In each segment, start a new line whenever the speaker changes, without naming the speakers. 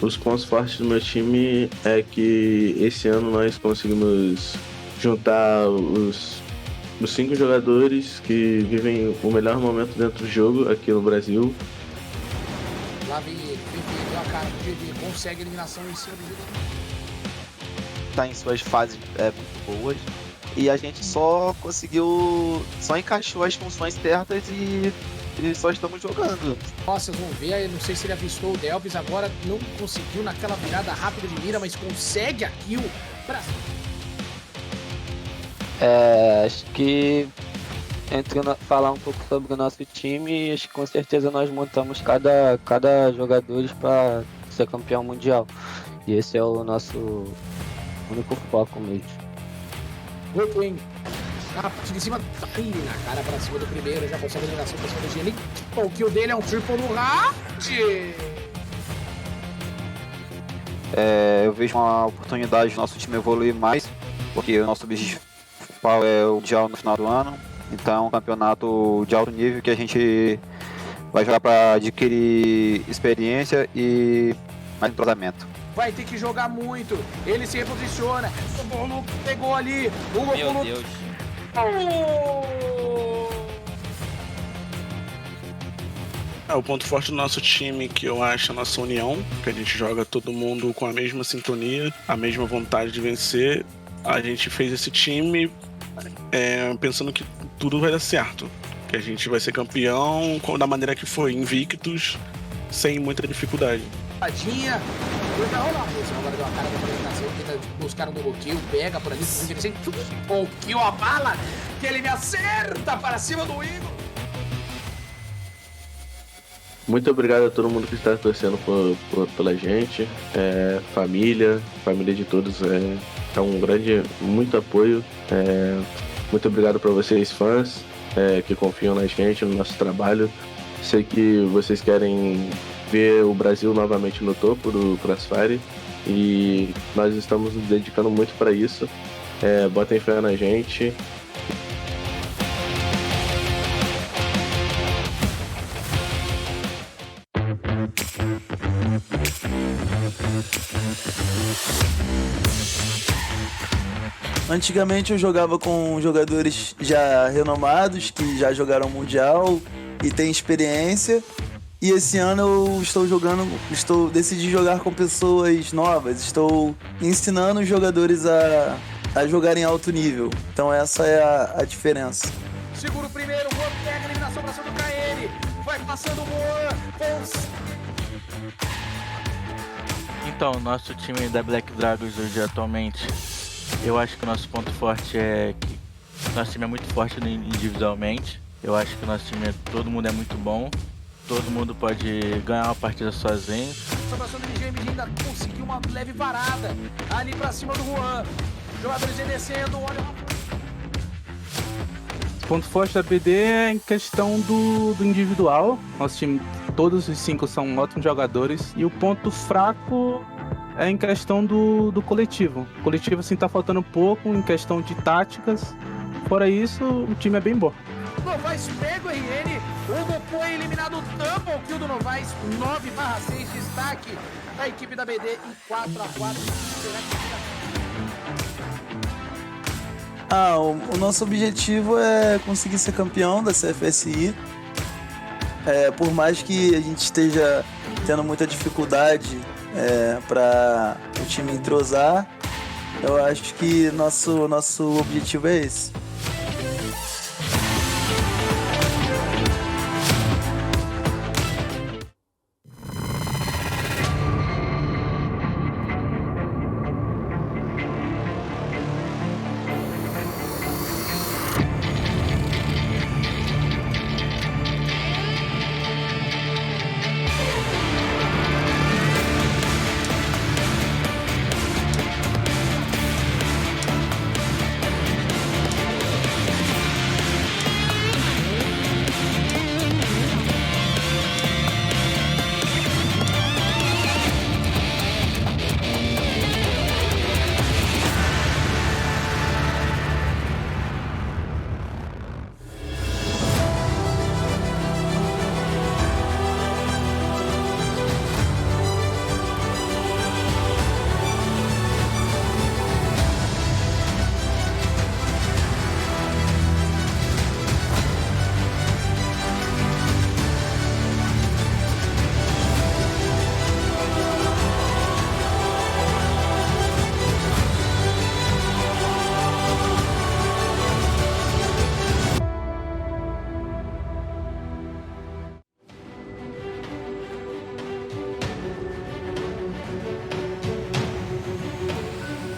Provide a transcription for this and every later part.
os pontos fortes do meu time é que esse ano nós conseguimos juntar os 5 jogadores que vivem o melhor momento dentro do jogo aqui no Brasil.
Lá vem ele, deu a cara pro GD, consegue a eliminação em cima do GD.
Tá em suas fases muito boas. E a gente só encaixou as funções certas e só estamos jogando.
Nossa, vocês vão ver, eu não sei se ele avistou o Delvis agora, não conseguiu naquela virada rápida de mira, mas consegue a kill.
Acho que falar um pouco sobre o nosso time, acho que com certeza nós montamos cada jogador para ser campeão mundial. E esse é o nosso único foco mesmo.
Muito bem. A partir de cima, aí na cara pra cima do primeiro, já consegue a eliminação pra cima do Gene. O kill dele é um triple no round.
Eu vejo uma oportunidade do nosso time evoluir mais, porque o nosso objetivo principal é o Mundial no final do ano. Então é um campeonato de alto nível que a gente vai jogar para adquirir experiência e mais entrosamento.
Vai ter que jogar muito. Ele se reposiciona. O Bolo pegou ali. O
Meu
Bolo...
Deus.
O ponto forte do nosso time, que eu acho, é a nossa união, que a gente joga todo mundo com a mesma sintonia, a mesma vontade de vencer. A gente fez esse time pensando que tudo vai dar certo, que a gente vai ser campeão da maneira que foi, invictos, sem muita dificuldade.
Tadinha. Vai rolar. Esse agora deu a cara da eliminação, tenta buscar um double kill, pega por ali, o kill, a bala, que ele me acerta para cima do Igor.
Muito obrigado a todo mundo que está torcendo pela gente. Família de todos, é um grande, muito apoio. Muito obrigado para vocês fãs que confiam na gente, no nosso trabalho. Sei que vocês querem ver o Brasil novamente no topo do Crossfire e nós estamos nos dedicando muito para isso. Botem fé na gente.
Antigamente eu jogava com jogadores já renomados, que já jogaram Mundial e têm experiência. E esse ano eu decidi jogar com pessoas novas. Estou ensinando os jogadores a jogar em alto nível. Então essa é a diferença.
Segura o primeiro, o Juan pega a eliminação pra cima do KN. Vai passando o Juan.
Então, nosso time da Black Dragons hoje atualmente, eu acho que o nosso ponto forte é que nosso time é muito forte individualmente. Eu acho que o nosso time, todo mundo é muito bom. Todo mundo pode ganhar uma partida sozinho.
Salvação do NGM ainda conseguiu uma leve varada ali pra cima do Juan. Jogadores descendo, olha.
O ponto forte da BD é em questão do individual. Nosso time, todos os 5 são ótimos jogadores. E o ponto fraco é em questão do coletivo. O coletivo assim tá faltando um pouco em questão de táticas. Fora isso, o time é bem bom.
Novaes pega o RN, o Goku é eliminado, double kill do Novaes, 9/6, destaque da equipe da BD em 4-4.
O nosso objetivo é conseguir ser campeão da CFSI. Por mais que a gente esteja tendo muita dificuldade para o time entrosar, eu acho que nosso objetivo é esse.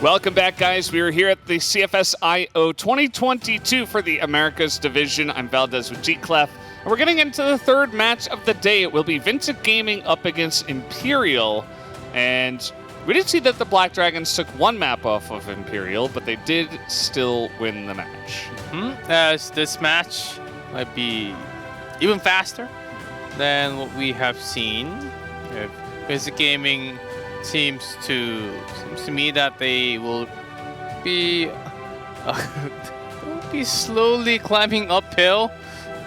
Welcome back, guys. We are here at the CFS IO 2022 for the Americas Division. I'm Valdez with G-Clef, and we're getting into the third match of the day. It will be VINCIT Gaming up against Imperial, and we did see that the Black Dragons took one map off of Imperial, but they did still win the match.
As this match might be even faster than what we have seen. VINCIT Gaming seems to me that they will be slowly climbing uphill,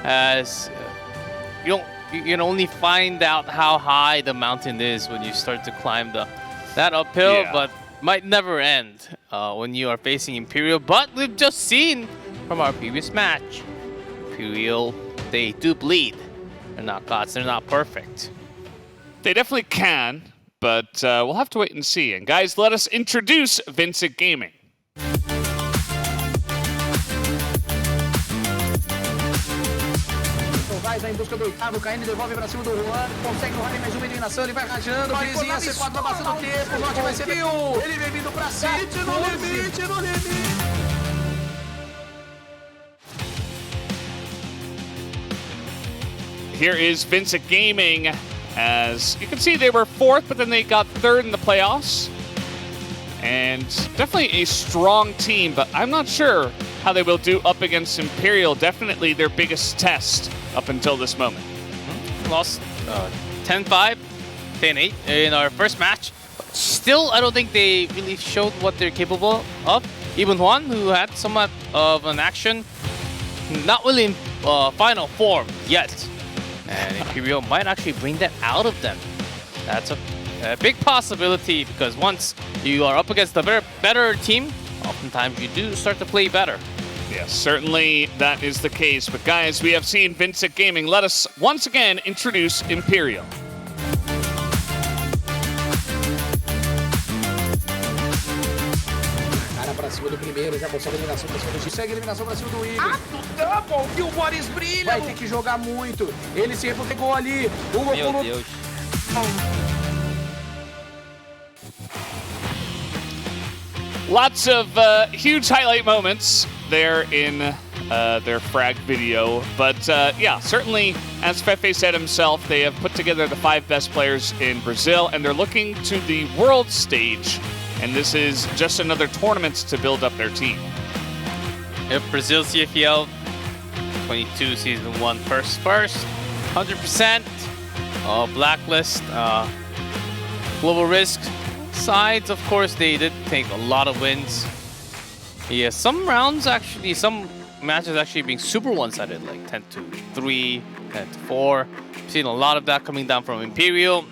as you can only find out how high the mountain is when you start to climb that uphill, but might never end when you are facing Imperial. But we've just seen from our previous match, Imperial, they do bleed. They're not gods, they're not perfect.
They definitely can, but we'll have to wait and see. And guys, let us introduce VINCIT Gaming.
Vai em busca do oitavo, caindo, devolve pra cima do Juan, consegue no rally mais uma eliminação, ele vai rajando, Brizinha, C4 vai passando o tempo, o Norte vai ser ele vem vindo pra cima, no limite, no limite.
Here is VINCIT Gaming. As you can see, they were fourth, but then they got third in the playoffs. And definitely a strong team, but I'm not sure how they will do up against Imperial. Definitely their biggest test up until this moment.
Lost 10-5, 10-8 in our first match. But still, I don't think they really showed what they're capable of. Even Juan, who had somewhat of an action, not really in final form yet. And Imperial might actually bring that out of them. That's a big possibility, because once you are up against a better team, oftentimes you do start to play better.
Yes, certainly that is the case. But guys, we have seen VINCIT Gaming. Let us once again introduce Imperial.
Pra cima do primeiro, já consegue a eliminação pra cima do X, segue a eliminação pra cima do Igor. Double, e o Boris brilha! Vai ter que jogar muito, ele se repegou ali.
Meu Deus.
Lots of huge highlight moments there in their frag video. But yeah, certainly, as Fefe said himself, they have put together the 5 best players in Brazil, and they're looking to the world stage. And this is just another tournament to build up their team.
If Brazil CFL 22 season 1 first, 100%. Blacklist, global risk sides, of course, they did take a lot of wins. Yeah, some matches actually being super one-sided, like 10-3, 10-4. Seen a lot of that coming down from Imperial.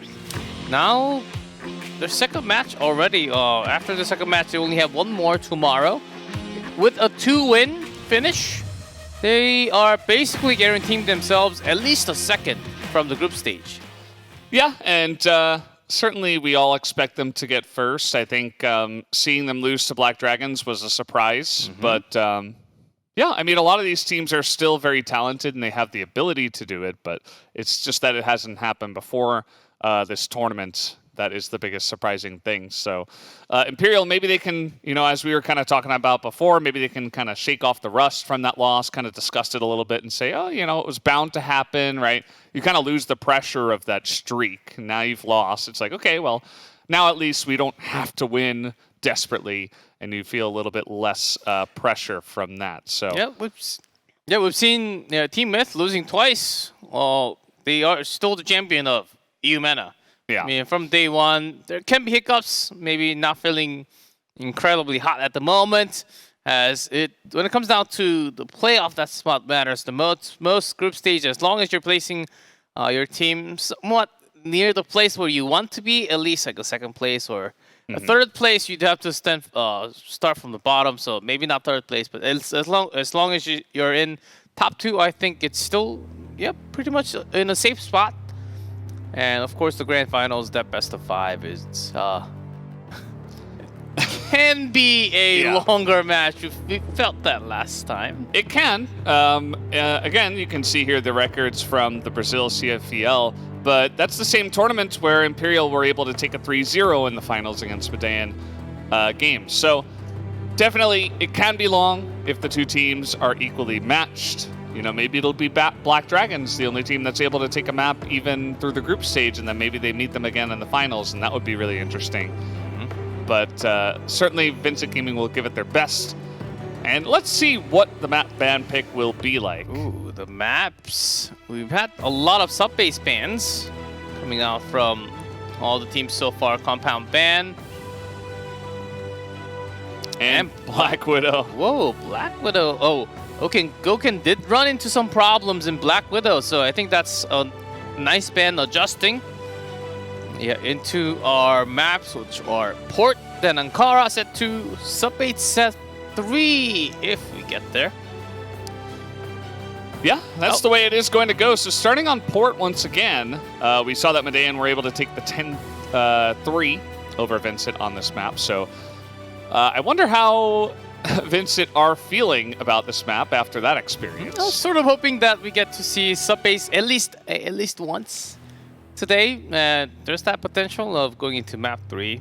Now, their second match already. After the second match, they only have one more tomorrow. With a 2-win finish, they are basically guaranteeing themselves at least a second from the group stage.
Yeah, and certainly we all expect them to get first. I think seeing them lose to Black Dragons was a surprise. But yeah, I mean, a lot of these teams are still very talented and they have the ability to do it, but it's just that it hasn't happened before this tournament. That is the biggest surprising thing. So Imperial, maybe they can, you know, as we were kind of talking about before, maybe they can kind of shake off the rust from that loss, kind of discuss it a little bit and say, oh, you know, it was bound to happen, right? You kind of lose the pressure of that streak. Now you've lost. It's like, okay, well, now at least we don't have to win desperately, and you feel a little bit less pressure from that. So
we've seen Team Myth losing twice. They are still the champion of EU MENA.
Yeah.
I mean, from day one, there can be hiccups, maybe not feeling incredibly hot at the moment. When it comes down to the playoff, that's what matters the most group stages. As long as you're placing your team somewhat near the place where you want to be, at least like a second place or a third place, you'd have to start from the bottom. So maybe not third place, but as long as you're in top 2, I think it's still pretty much in a safe spot. And of course, the grand finals, that best of 5 is can be a longer match. We felt that last time.
It can. Again, you can see here the records from the Brazil CFL, but that's the same tournament where Imperial were able to take a 3-0 in the finals against Medan. games. So definitely it can be long if the two teams are equally matched. You know, maybe it'll be Black Dragons, the only team that's able to take a map even through the group stage, and then maybe they meet them again in the finals, and that would be really interesting. But certainly VINCIT Gaming will give it their best. And let's see what the map ban pick will be like.
Ooh, the maps. We've had a lot of sub-base bans coming out from all the teams so far. Compound ban.
And Black Widow.
Whoa, Black Widow. Oh, okay, Goken did run into some problems in Black Widow, so I think that's a nice ban adjusting. Yeah, into our maps, which are Port, then Ankara set 2, Sub-8 set 3, if we get there.
Yeah, that's the way it is going to go. So starting on Port once again, we saw that Medean were able to take the 10-3 over VINCIT on this map. So I wonder how VINCIT are feeling about this map after that experience.
I was sort of hoping that we get to see Sub-Base at least once today. There's that potential of going into map 3.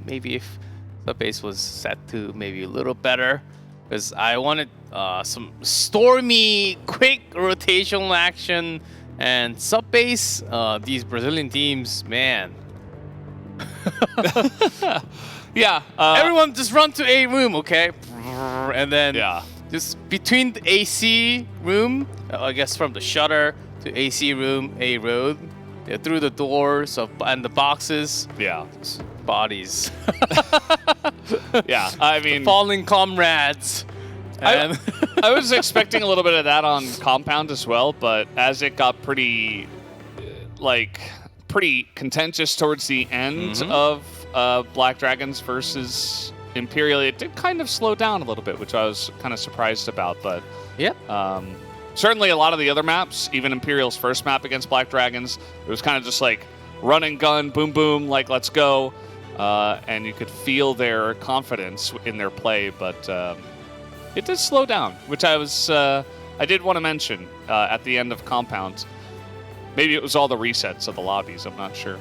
Maybe if Sub-Base was set to maybe a little better, because I wanted some stormy, quick rotational action. And Sub-Base, these Brazilian teams, man.
Yeah.
Everyone just run to A room, okay? And then just between the AC room, I guess from the shutter to AC room, A road, through the doors and the boxes.
Yeah.
Bodies.
Yeah, I mean,
falling comrades. And
I was expecting a little bit of that on Compound as well, but as it got pretty contentious towards the end of Black Dragons versus Imperial, it did kind of slow down a little bit, which I was kind of surprised about. But certainly a lot of the other maps, even Imperial's first map against Black Dragons, it was kind of just like run and gun, boom, boom, like let's go. And you could feel their confidence in their play, but it did slow down, which I did want to mention at the end of Compound. Maybe it was all the resets of the lobbies, I'm not sure.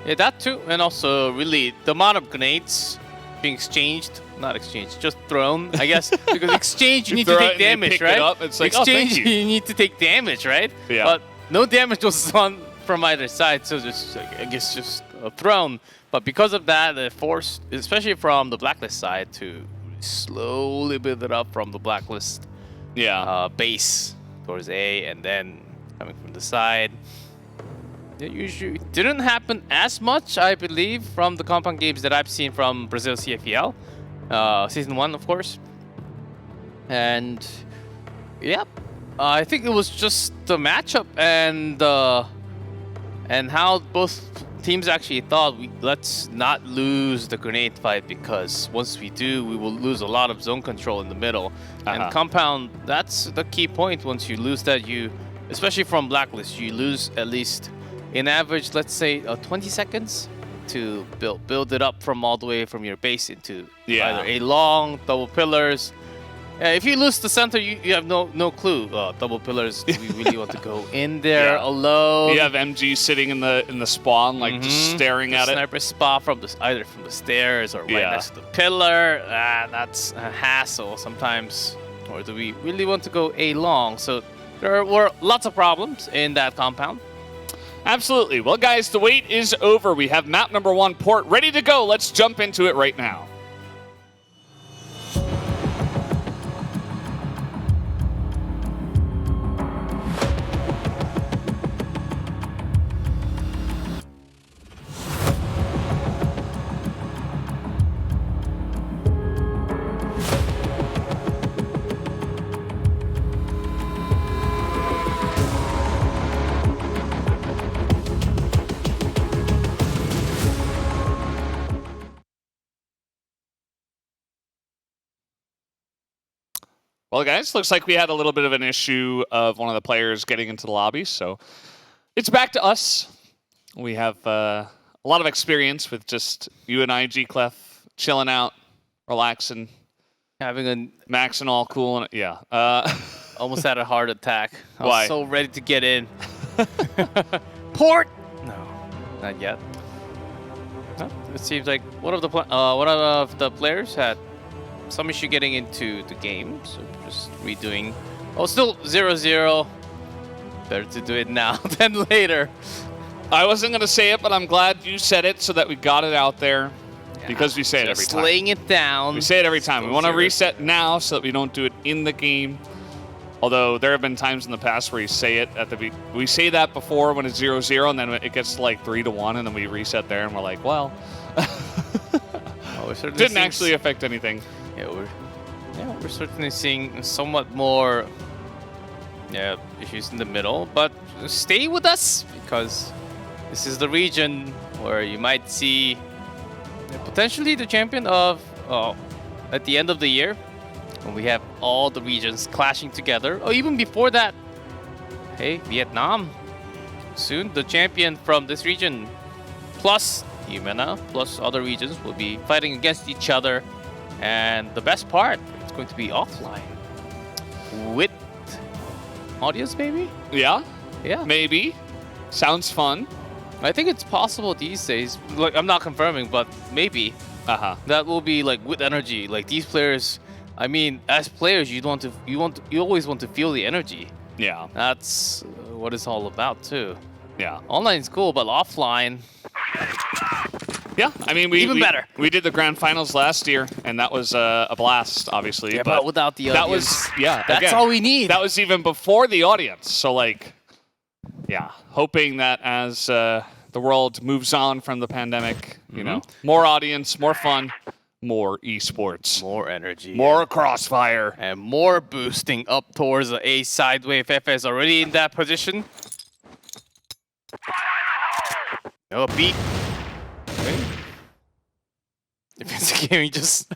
Yeah, that too, and also really the amount of grenades being just thrown, I guess, because exchange you need to take damage, right?
It up, it's like,
exchange
thank you.
you need to take damage, right?
Yeah.
But no damage was on from either side, so just I guess just thrown. But because of that, it forced, especially from the Blacklist side, to slowly build it up from the Blacklist base towards A, and then coming from the side. It usually didn't happen as much, I believe, from the compound games that I've seen from Brazil CFL. Season 1, of course. And, I think it was just the matchup and how both teams actually thought, let's not lose the grenade fight, because once we do, we will lose a lot of zone control in the middle. And compound, that's the key point. Once you lose that, especially from Blacklist, you lose at least, in average, let's say 20 seconds to build it up from all the way from your base into either a long, double pillars. If you lose the center, you have no clue. Double pillars, do we really want to go in there alone?
You have MG sitting in the spawn, like just staring at it.
Sniper spot from either from the stairs or right next to the pillar. That's a hassle sometimes. Or do we really want to go A long? So there were lots of problems in that compound.
Absolutely. Well, guys, the wait is over. We have map number 1, Port, ready to go. Let's jump into it right now. Well, guys, looks like we had a little bit of an issue of one of the players getting into the lobby, so it's back to us. We have a lot of experience with just you and I, G-Clef, chilling out, relaxing,
having a
Max and all cool, and
almost had a heart attack. I
Why?
was so ready to get in. Port! No, not yet. It seems like one of the players had some issue getting into the game, so just redoing. Oh, still 0-0. Better to do it now than later.
I wasn't going to say it, but I'm glad you said it so that we got it out there. Yeah, because we say it every time.
Laying it down.
We say it every time. We want to reset now so that we don't do it in the game. Although there have been times in the past where you say it at the we say that before when it's 0-0, and then it gets to like 3-1, and then we reset there, and we're like, well, didn't actually affect anything.
Yeah, we're certainly seeing somewhat more issues in the middle, but stay with us because this is the region where you might see potentially the champion of at the end of the year when we have all the regions clashing together, or even before that. Hey, Vietnam, soon the champion from this region plus Yumena plus other regions will be fighting against each other, and the best part, it's going to be offline with audience, maybe?
Yeah,
yeah,
maybe. Sounds fun.
I think it's possible these days. Like, I'm not confirming, but maybe. That will be like with energy. Like these players, I mean, as players, you always want to feel the energy.
Yeah,
that's what it's all about too.
Yeah,
online's cool, but offline.
Yeah, I mean,
even better.
We did the grand finals last year, and that was a blast, obviously.
Yeah, but without the audience, that's all we need.
That was even before the audience. So, like, yeah, hoping that as the world moves on from the pandemic, you know, more audience, more fun, more esports,
more energy,
more crossfire,
and more boosting up towards the A sideway. FF already in that position. No beat. VINCIT Gaming just...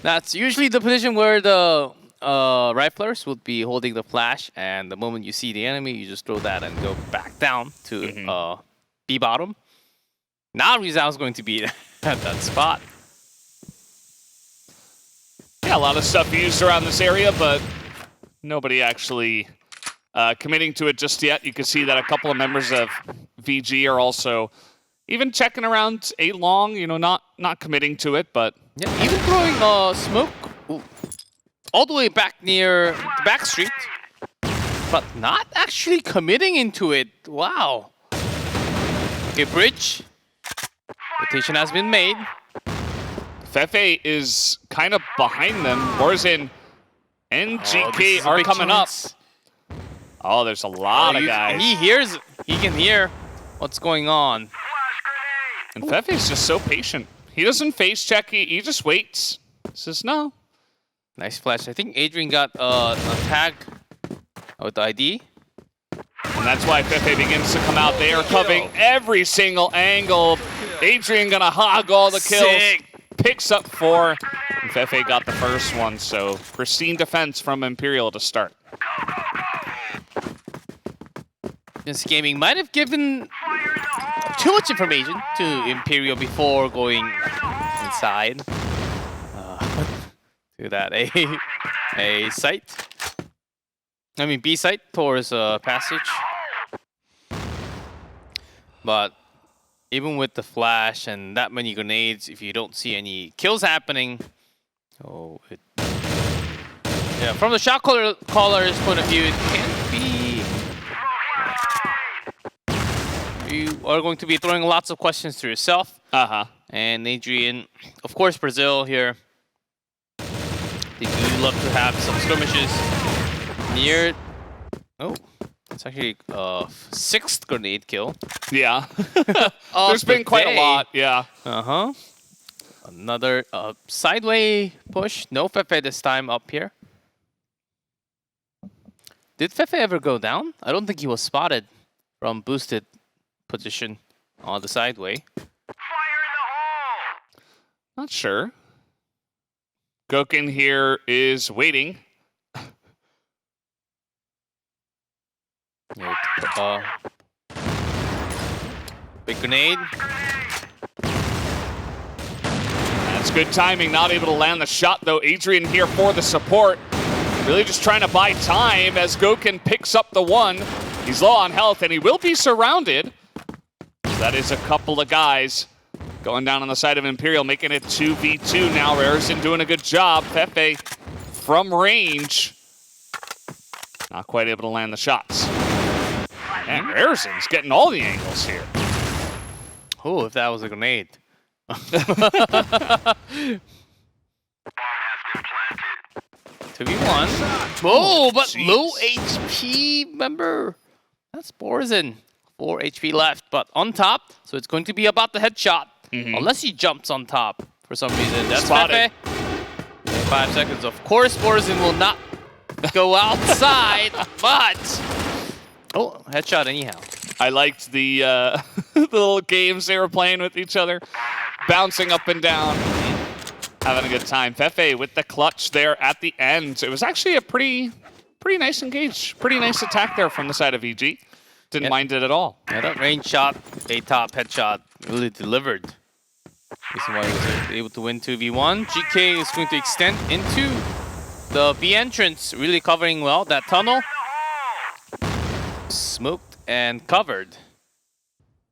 That's usually the position where the riflers would be holding the flash, and the moment you see the enemy, you just throw that and go back down to B bottom. Now Rizal's going to be at that spot.
Yeah, a lot of stuff used around this area, but nobody actually committing to it just yet. You can see that a couple of members of VG are also even checking around A long, you know, not committing to it, but
yeah, even throwing smoke all the way back near the back street, but not actually committing into it. Wow. Okay, bridge. Rotation has been made.
Fefe is kind of behind them. Borzin and GK are coming up. Oh, there's a lot of guys.
He can hear what's going on.
And Fefe's just so patient. He doesn't face check, he just waits. He says no.
Nice flash. I think Adrian got a tag with the ID.
And that's why Fefe begins to come out. They are covering every single angle. Adrian gonna hog all the kills.
Sick.
Picks up 4. And Fefe got the first one, so pristine defense from Imperial to start.
VINCIT Gaming might have given too much information to Imperial before going inside to that A site. I mean B site towards passage. But even with the flash and that many grenades, if you don't see any kills happening, from the shot caller's point of view, it can't be. You are going to be throwing lots of questions to yourself. And Adrian, of course, Brazil here. They do love to have some skirmishes near. Oh, it's actually a 6th grenade kill.
Yeah. There's been quite a lot, yeah.
Another sideway push. No Fefe this time up here. Did Fefe ever go down? I don't think he was spotted from boosted position on the sideway.
Fire in the hole!
Not sure. Gokin here is waiting.
Big grenade.
That's good timing. Not able to land the shot though. Adrian here for the support. Really just trying to buy time as Gokin picks up the 1. He's low on health and he will be surrounded. That is a couple of guys going down on the side of Imperial, making it 2v2 now. Rarison doing a good job. Pepe from range. Not quite able to land the shots. And Rarison's getting all the angles here.
Oh, if that was a grenade. 2v1. Oh, but
jeez.
low HP, remember? That's Borzin. 4 HP left, but on top, so it's going to be about the headshot. Unless he jumps on top for some reason. That's
Spotted.
Pepe. 5 seconds. Of course, Borzin will not go outside, but... Oh, headshot anyhow.
I liked the, the little games they were playing with each other. Bouncing up and down. Having a good time. Pepe with the clutch there at the end. It was actually a pretty nice engage. Pretty nice attack there from the side of VG. Didn't mind it at all.
Yeah, that range shot, A-top headshot, really delivered. This is why he was able to win 2v1. GK is going to extend into the B entrance, really covering well that tunnel. Smoked and covered.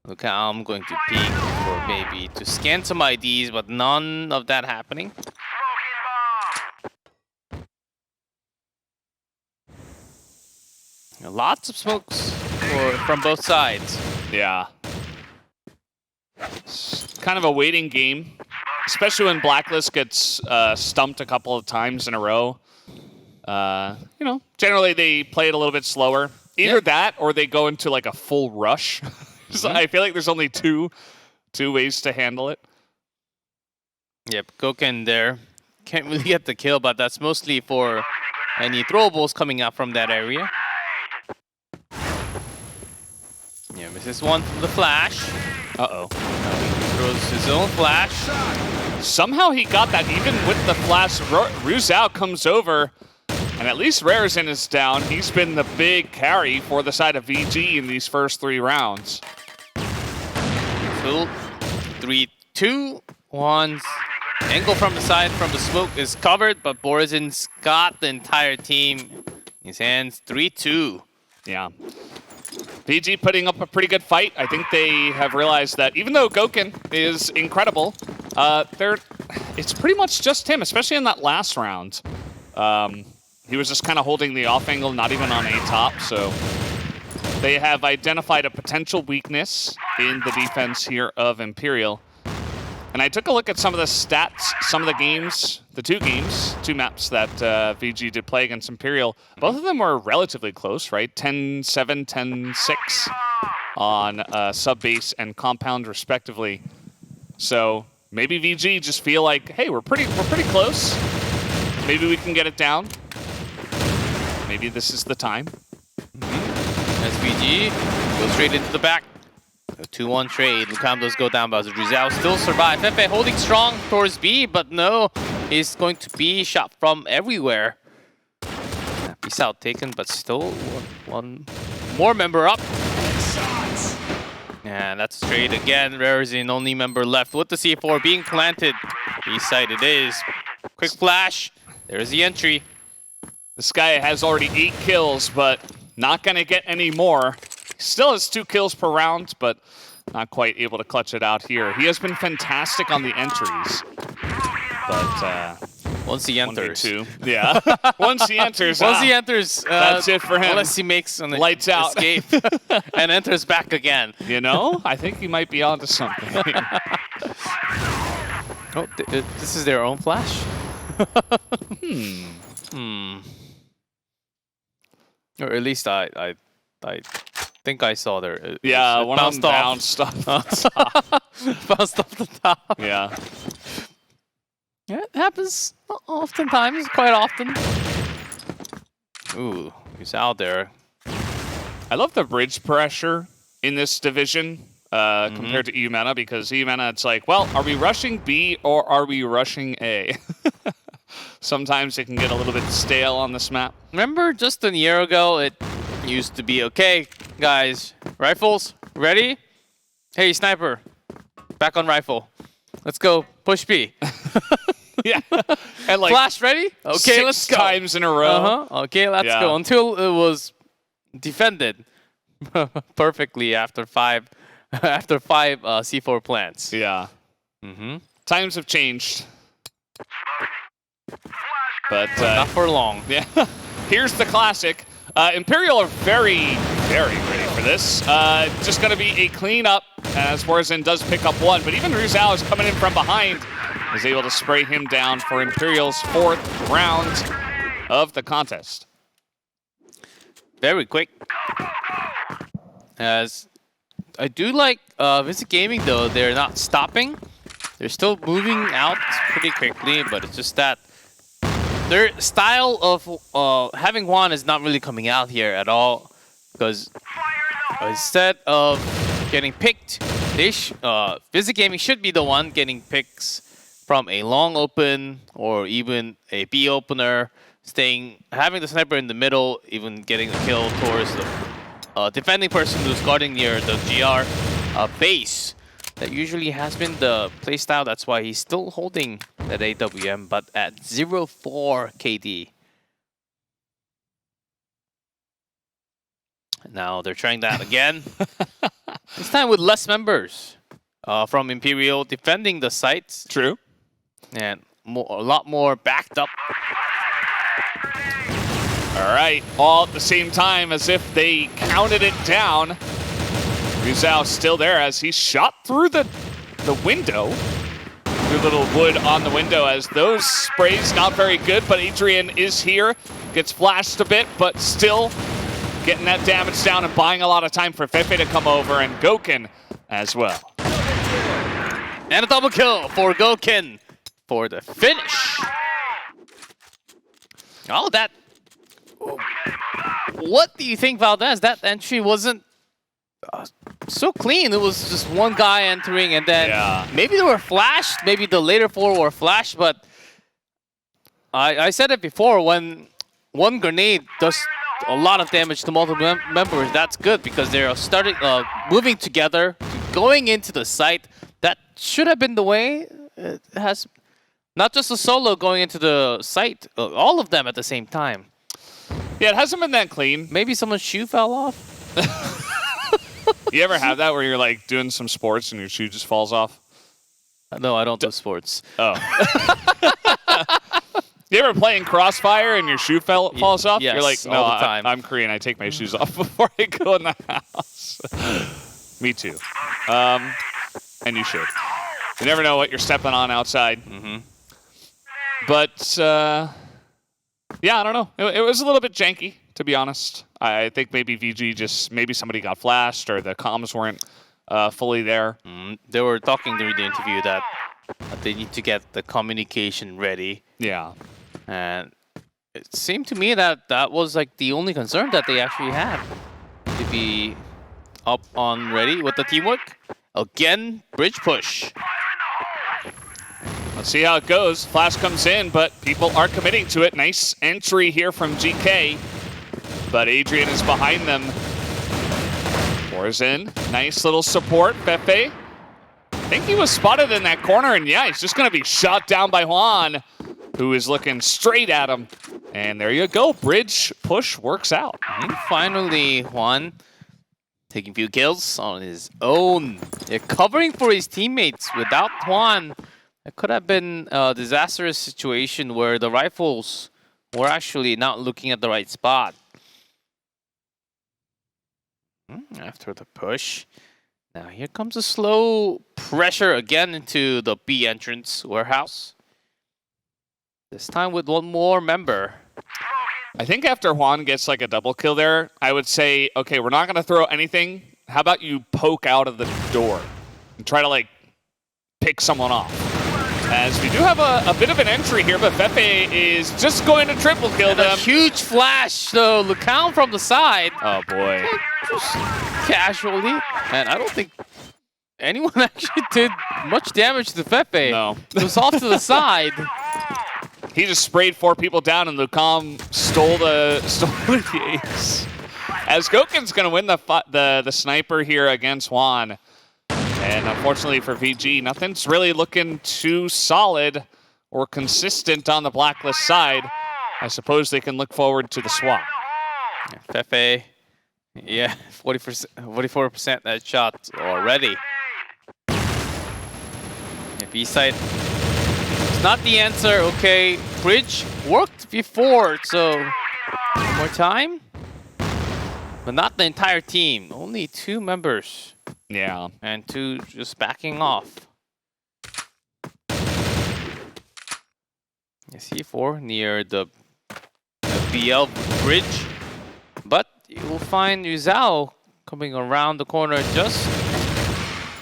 Look how I'm going to peek for maybe to scan some IDs, but none of that happening. Lots of smokes from both sides.
Yeah. It's kind of a waiting game, especially when Blacklist gets stumped a couple of times in a row. You know, generally they play it a little bit slower. Either that or they go into like a full rush. So I feel like there's only two ways to handle it.
Yep, Goken there. Can't really get the kill, but that's mostly for any throwables coming out from that area. Yeah, misses one from the flash.
Uh-oh.
Now he throws his own flash.
Somehow he got that even with the flash. Ruzao comes over, and at least Rarison is down. He's been the big carry for the side of VG in these first 3 rounds.
3, 2, 1. Angle from the side from the smoke is covered, but Borizin's got the entire team in his hands. 3-2.
Yeah. VG putting up a pretty good fight. I think they have realized that even though Goken is incredible, it's pretty much just him, especially in that last round. He was just kind of holding the off angle, not even on A-top, so they have identified a potential weakness in the defense here of Imperial. And I took a look at some of the stats, some of the games, the 2 maps that VG did play against Imperial. Both of them were relatively close, right? 10-7, 10-6 on sub-base and compound, respectively. So maybe VG just feel like, hey, we're pretty close. Maybe we can get it down. Maybe this is the time.
SVG goes straight into the back. A 2-1 trade. Lucandos go down, but Rizal still survive. Pepe holding strong towards B, but no, he's going to be shot from everywhere. Peace out taken, but still one more member up. And that's a trade again. Rarizin, only member left with the C4 being planted. B side it is. Quick flash. There's the entry.
This guy has already 8 kills, but not going to get any more. Still has 2 kills per round, but not quite able to clutch it out here. He has been fantastic on the entries, but
once he enters,
yeah. Once he enters, that's it for him.
Unless he makes an
lights out
escape and enters back again.
You know, I think he might be onto something.
Oh, this is their own flash. Or at least I think I saw there.
Yeah,
it
one of them bounced off the top.
Bounced off the top.
Yeah.
Yeah, it happens oftentimes, quite often. Ooh, he's out there.
I love the bridge pressure in this division compared to EUMENA, because EUMENA, it's like, well, are we rushing B or are we rushing A? Sometimes it can get a little bit stale on this map.
Remember just a year ago, it used to be, okay, guys, rifles, ready? Hey, sniper, back on rifle. Let's go, push B.
Yeah. And like
flash ready? Okay, let's go.
6 times in a row.
Okay, let's go. Until it was defended perfectly after 5 C4 plants.
Yeah. Times have changed. But
Not for long.
yeah, here's the classic. Imperial are very, very ready for this. Just going to be a cleanup as Warzin does pick up one, but even Rizal is coming in from behind, is able to spray him down for Imperial's 4th round of the contest.
Very quick. As I do like VINCIT Gaming, though, they're not stopping. They're still moving out pretty quickly, but it's just that their style of having Juan is not really coming out here at all, because instead of getting picked, VINCIT Gaming should be the one getting picks from a long open or even a B opener, having the sniper in the middle, even getting the kill towards the defending person who's guarding near the GR base. That usually has been the playstyle. That's why he's still holding that AWM, but at 0.4 KD. Now they're trying that again. This time with less members from Imperial defending the sites.
True.
And a lot more backed up.
All right, all at the same time as if they counted it down. Rizal still there as he shot through the window. Through little wood on the window as those sprays not very good, but Adrian is here. Gets flashed a bit, but still getting that damage down and buying a lot of time for Fefe to come over, and Gokin as well.
And a double kill for Gokin for the finish. All that. What do you think, Valdez? That entry wasn't so clean. It was just one guy entering, and then maybe they were flashed. Maybe the later 4 were flashed, but I said it before, when one grenade does a lot of damage to multiple members, that's good because they're moving together, going into the site. That should have been the way. It has not just a solo going into the site, all of them at the same time.
Yeah, it hasn't been that clean.
Maybe someone's shoe fell off.
You ever have that where you're like doing some sports and your shoe just falls off?
No, I don't do sports.
Oh. You ever playing Crossfire and your shoe falls off?
Yes,
You're like, no,
all the time.
I'm Korean. I take my shoes off before I go in the house. Me too. And you should. You never know what you're stepping on outside. But, yeah, I don't know. It was a little bit janky, to be honest. I think maybe VG maybe somebody got flashed or the comms weren't fully there.
They were talking during the interview that they need to get the communication ready.
Yeah.
And it seemed to me that that was like the only concern that they actually had, to be up on ready with the teamwork. Again, bridge push.
Let's see how it goes. Flash comes in, but people are committing to it. Nice entry here from GK. But Adrian is behind them. Pours in. Nice little support. Fefe. I think he was spotted in that corner, and yeah, he's just going to be shot down by Juan, who is looking straight at him. And there you go. Bridge push works out.
Finally, Juan taking a few kills on his own. They're covering for his teammates. Without Juan, it could have been a disastrous situation where the rifles were actually not looking at the right spot. After the push. Now here comes a slow pressure again into the B entrance warehouse. This time with one more member.
I think after Juan gets like a double kill there, I would say, okay, we're not going to throw anything. How about you poke out of the door and try to like pick someone off? As we do have a bit of an entry here, but Fefe is just going to triple kill them.
A huge flash, though. Look out from the side.
Oh boy.
Just casually. And I don't think anyone actually did much damage to Fefe.
No.
It was off to the side.
He just sprayed 4 people down, and Lucam stole the ace. As Gokin's going to win the sniper here against Juan. And unfortunately for VG, nothing's really looking too solid or consistent on the Blacklist side. I suppose they can look forward to the swap.
Fefe, yeah, 44% that shot already. B-side. It's not the answer. Okay, bridge worked before, so one more time. But not the entire team. Only 2 members.
Yeah.
And 2 just backing off. C4 near the BL bridge. But you will find Yuzao coming around the corner just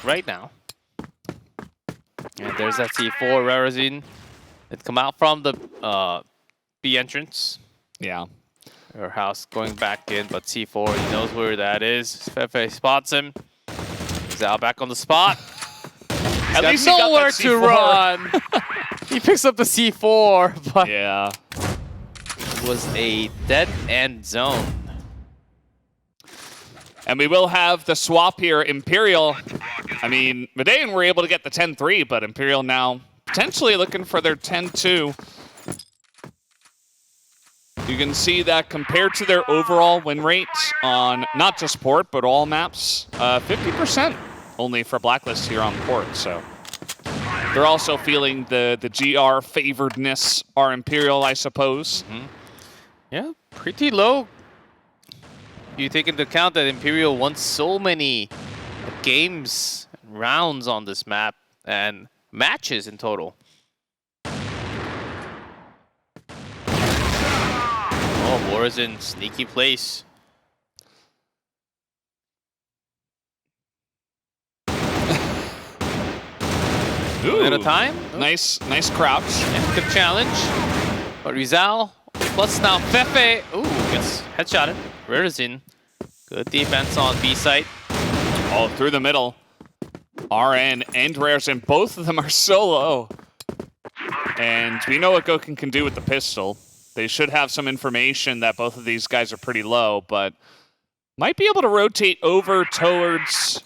right now. And there's that C4 Rarazin that come out from the B entrance.
Yeah.
Her house going back in, but C4, he knows where that is. Fefe spots him. Yuzao back on the spot.
At least he
nowhere
got that
to
C4.
run. He picks up the C4, but
Yeah.
it was a dead end zone.
And we will have the swap here. Imperial, I mean, Medean were able to get the 10-3, but Imperial now potentially looking for their 10-2. You can see that compared to their overall win rate on not just port, but all maps, 50% only for Blacklist here on port. So they're also feeling the GR favoredness are Imperial, I suppose.
Yeah, pretty low. You take into account that Imperial won so many games, rounds on this map, and matches in total. Oh, Boris in sneaky place.
Ooh,
At a time.
nice crouch.
Yeah, good challenge. But Rizal plus now Fefe. Ooh, gets headshotted. Rarazin. Good defense on B site.
Oh, through the middle. RN and Rarazin, both of them are so low. And we know what Gokun can do with the pistol. They should have some information that both of these guys are pretty low, but might be able to rotate over towards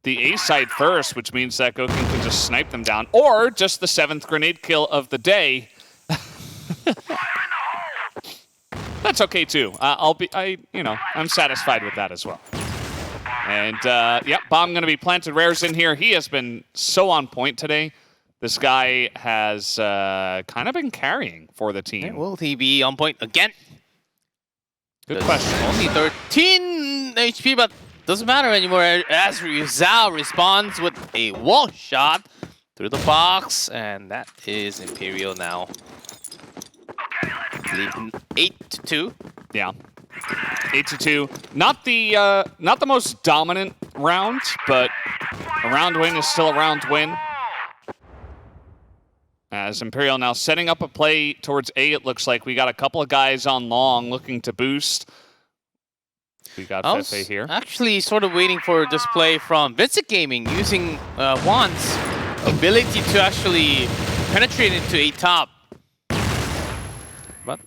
the A side first, which means that Gokun can just snipe them down, or just the 7th grenade kill of the day. That's okay too. I'm satisfied with that as well. And yep, bomb gonna be planted. Rare's in here. He has been so on point today. This guy has kind of been carrying for the team.
Yeah, will he be on point again?
Good question.
Only 13 HP, but doesn't matter anymore as Rizal responds with a wall shot through the box, and that is Imperial now. Leading 8-2.
Yeah, 8-2. Not the most dominant round, but a round win is still a round win. As Imperial now setting up a play towards A, it looks like we got a couple of guys on long looking to boost. We got Fefe here.
Actually sort of waiting for this play from VINCIT Gaming using Juan's ability to actually penetrate into A top. But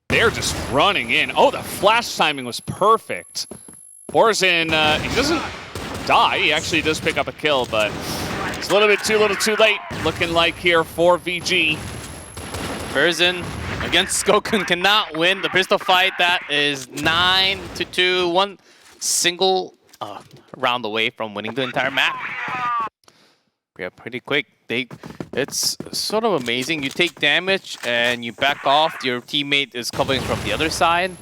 they're just running in. Oh, the flash timing was perfect. Borzin, he doesn't die. He actually does pick up a kill, but it's a little bit too little too late. Looking like here for VG.
Berzin against Gokun cannot win the pistol fight. That is 9-2. One single round away from winning the entire map. Yeah, pretty quick. It's sort of amazing. You take damage and you back off. Your teammate is coming from the other side.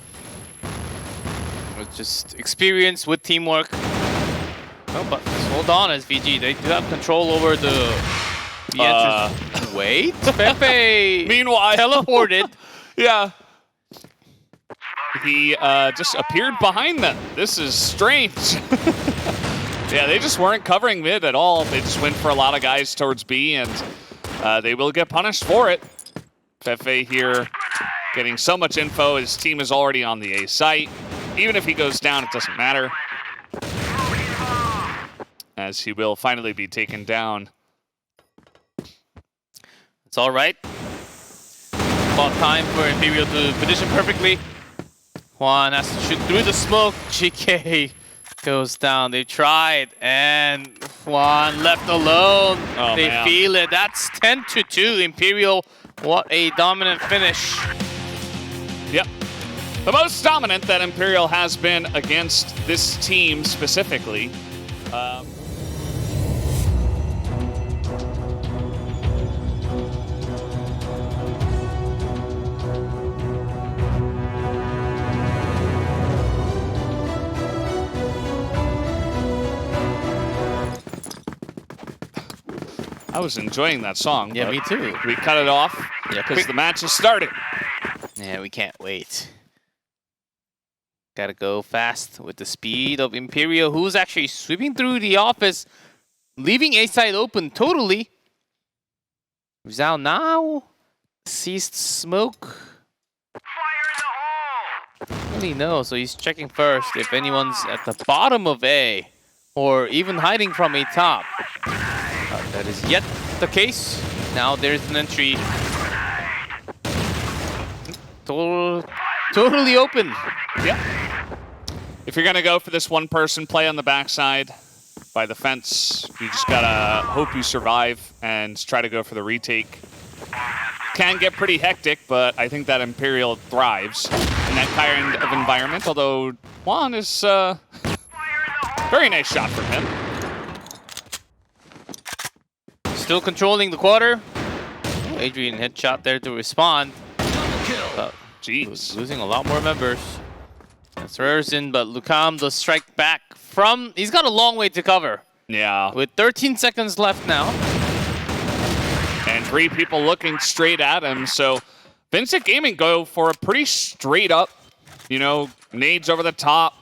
It's just experience with teamwork. Oh, but hold on, as VG, they do have control over the entrance. Wait, Pepe.
Meanwhile,
teleported.
Yeah. He just appeared behind them. This is strange. Yeah, they just weren't covering mid at all. They just went for a lot of guys towards B, and they will get punished for it. Fefe here getting so much info. His team is already on the A site. Even if he goes down, it doesn't matter, as he will finally be taken down.
It's all right. About time for Imperial to position perfectly. Juan has to shoot through the smoke. GK goes down. They tried, and Juan left alone.
Oh,
they
man.
feel it. That's 10-2. Imperial, what a dominant finish.
Yep. The most dominant that Imperial has been against this team specifically. I was enjoying that song.
Yeah, me too.
We cut it off
Yeah,
because the match is starting.
Yeah, we can't wait. Gotta go fast with the speed of Imperial, who's actually sweeping through the office, leaving A side open totally. Zhao now sees smoke.
Fire in the hole!
Really no, so he's checking first if anyone's at the bottom of A or even hiding from a top. That is yet the case. Now there's an entry. Totally open.
Yeah. If you're gonna go for this one-person play on the backside by the fence, you just gotta hope you survive and try to go for the retake. Can get pretty hectic, but I think that Imperial thrives in that kind of environment, although Juan is very nice shot from him.
Still controlling the quarter. Adrian headshot there to respond.
Jeez.
Losing a lot more members. That's Rarison, but Lucam does strike back from... He's got a long way to cover.
Yeah.
With 13 seconds left now.
And 3 people looking straight at him, so VINCIT Gaming go for a pretty straight up, you know, nades over the top,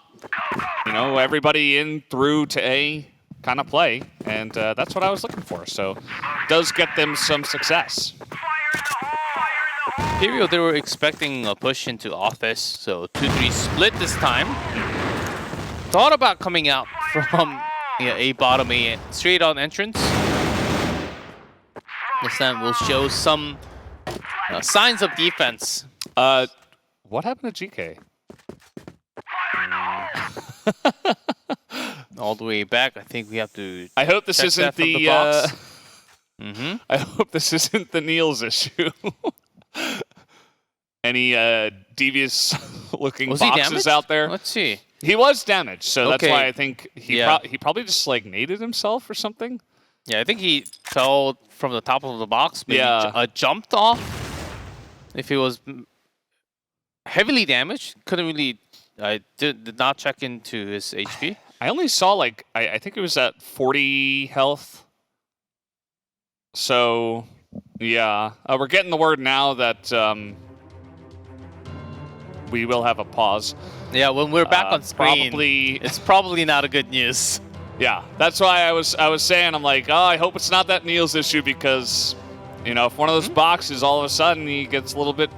you know, everybody in through to A kind of play, and that's what I was looking for, so does get them some success.
Imperial, they were expecting a push into office, so 2-3 split this time. Thought about coming out from A bottom A straight on entrance. This time we'll show some signs of defense.
What happened to GK?
All the way back, I think we have to.
I hope this isn't the
box.
I hope this isn't the Niels issue. Any devious looking boxes out there?
Let's see.
He was damaged, so that's
Okay.
why I think he he probably just like naded himself or something.
Yeah, I think he fell from the top of the box. Maybe
Yeah.
Jumped off. If he was heavily damaged, couldn't really. I did not check into his HP.
I only saw like I think it was at 40 health. So yeah, we're getting the word now that we will have a pause.
Yeah, when we're back on screen,
probably
it's probably not a good news.
Yeah, that's why I was saying, I'm like, oh, I hope it's not that Niels issue, because you know, if one of those boxes all of a sudden he gets a little bit